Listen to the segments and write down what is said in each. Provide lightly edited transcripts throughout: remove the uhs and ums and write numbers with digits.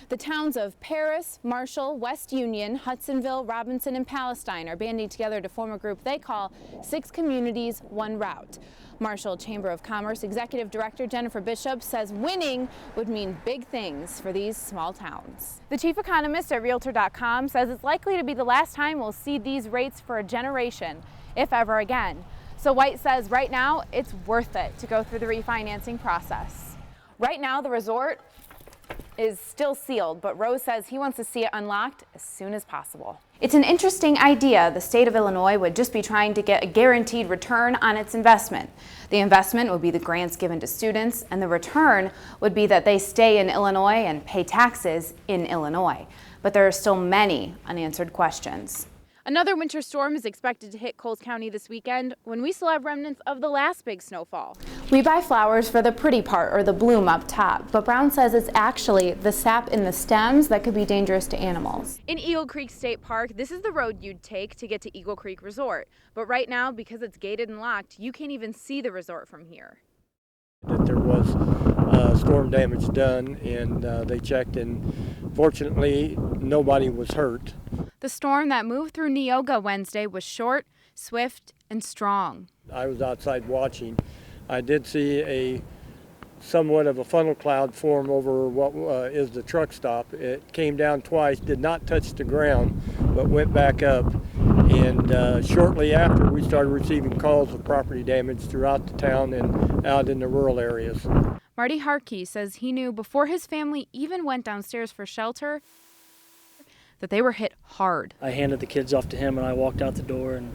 The towns of Paris, Marshall, West Union, Hudsonville, Robinson, and Palestine are banding together to form a group they call 6 Communities, One Route. Marshall Chamber of Commerce Executive Director Jennifer Bishop says winning would mean big things for these small towns. The chief economist at Realtor.com says it's likely to be the last time we'll see these rates for a generation, if ever again. So White says right now it's worth it to go through the refinancing process. Right now the resort is still sealed, but Rose says he wants to see it unlocked as soon as possible. It's an interesting idea. The state of Illinois would just be trying to get a guaranteed return on its investment. The investment would be the grants given to students, and the return would be that they stay in Illinois and pay taxes in Illinois. But there are still many unanswered questions. Another winter storm is expected to hit Coles County this weekend when we still have remnants of the last big snowfall. We buy flowers for the pretty part, or the bloom up top, but Brown says it's actually the sap in the stems that could be dangerous to animals. In Eagle Creek State Park, this is the road you'd take to get to Eagle Creek Resort. But right now, because it's gated and locked, you can't even see the resort from here. That there was storm damage done, and they checked, and fortunately nobody was hurt. The storm that moved through Neoga Wednesday was short, swift, and strong. I was outside watching. I did see a somewhat of a funnel cloud form over what is the truck stop. It came down twice, did not touch the ground, but went back up. And shortly after, we started receiving calls of property damage throughout the town and out in the rural areas. Marty Harkey says he knew before his family even went downstairs for shelter that they were hit hard. I handed the kids off to him, and I walked out the door and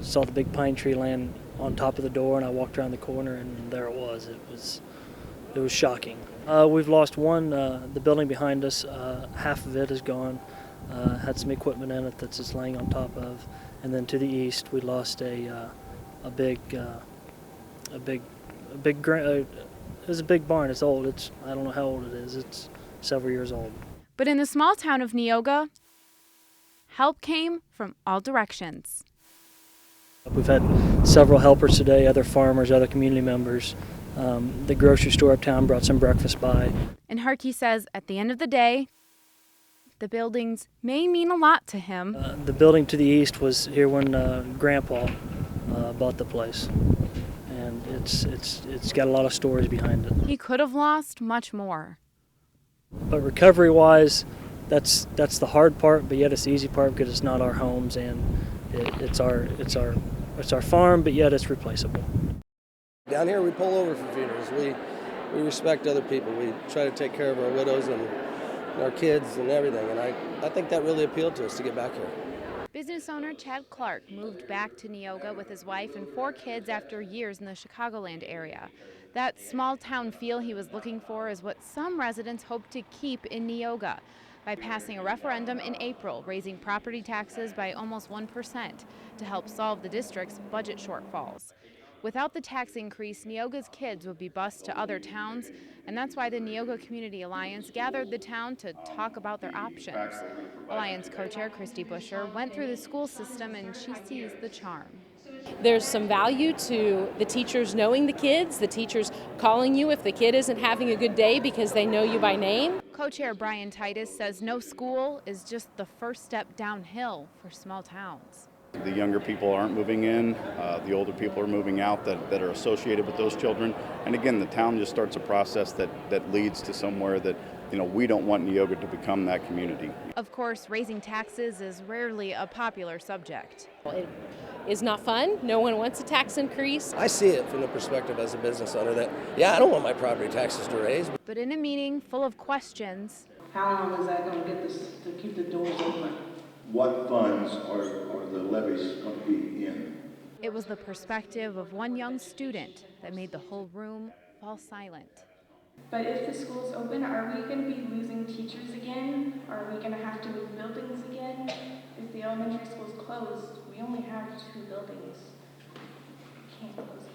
saw the big pine tree land on top of the door, and I walked around the corner, and there it was. It was shocking. We've lost one. The building behind us, half of it is gone. Had some equipment in it that's just laying on top of, and then to the east we lost a big it was a big barn. It's old. I don't know how old it is. It's several years old. But in the small town of Neoga, help came from all directions. We've had several helpers today, other farmers, other community members. The grocery store uptown brought some breakfast by. And Harkey says at the end of the day, the buildings may mean a lot to him. The building to the east was here when Grandpa bought the place. And it's got a lot of stories behind it. He could have lost much more. But recovery-wise, that's the hard part, but yet it's the easy part because it's not our homes, and it's our farm, but yet it's replaceable. Down here we pull over for funerals. We respect other people. We try to take care of our widows and our kids and everything, and I think that really appealed to us to get back here. Business owner Chad Clark moved back to Neoga with his wife and 4 kids after years in the Chicagoland area. That small town feel he was looking for is what some residents hope to keep in Neoga by passing a referendum in April, raising property taxes by almost 1% to help solve the district's budget shortfalls. Without the tax increase, Neoga's kids would be bused to other towns, and that's why the Neoga Community Alliance gathered the town to talk about their options. Alliance co-chair Christy Busher went through the school system, and she sees the charm. There's some value to the teachers knowing the kids, the teachers calling you if the kid isn't having a good day because they know you by name. Co-chair Brian Titus says no school is just the first step downhill for small towns. The younger people aren't moving in, the older people are moving out that are associated with those children. And again, the town just starts a process that leads to somewhere that, we don't want Neoga to become that community. Of course, raising taxes is rarely a popular subject. It is not fun. No one wants a tax increase. I see it from the perspective as a business owner that, I don't want my property taxes to raise. But in a meeting full of questions, how long is that going to get this to keep the doors open? What funds are the levies going to be in? It was the perspective of one young student that made the whole room fall silent. But if the school's open, are we going to be losing teachers again? Are we going to have to move buildings again? If the elementary school's closed, we only have 2 buildings. We can't close it.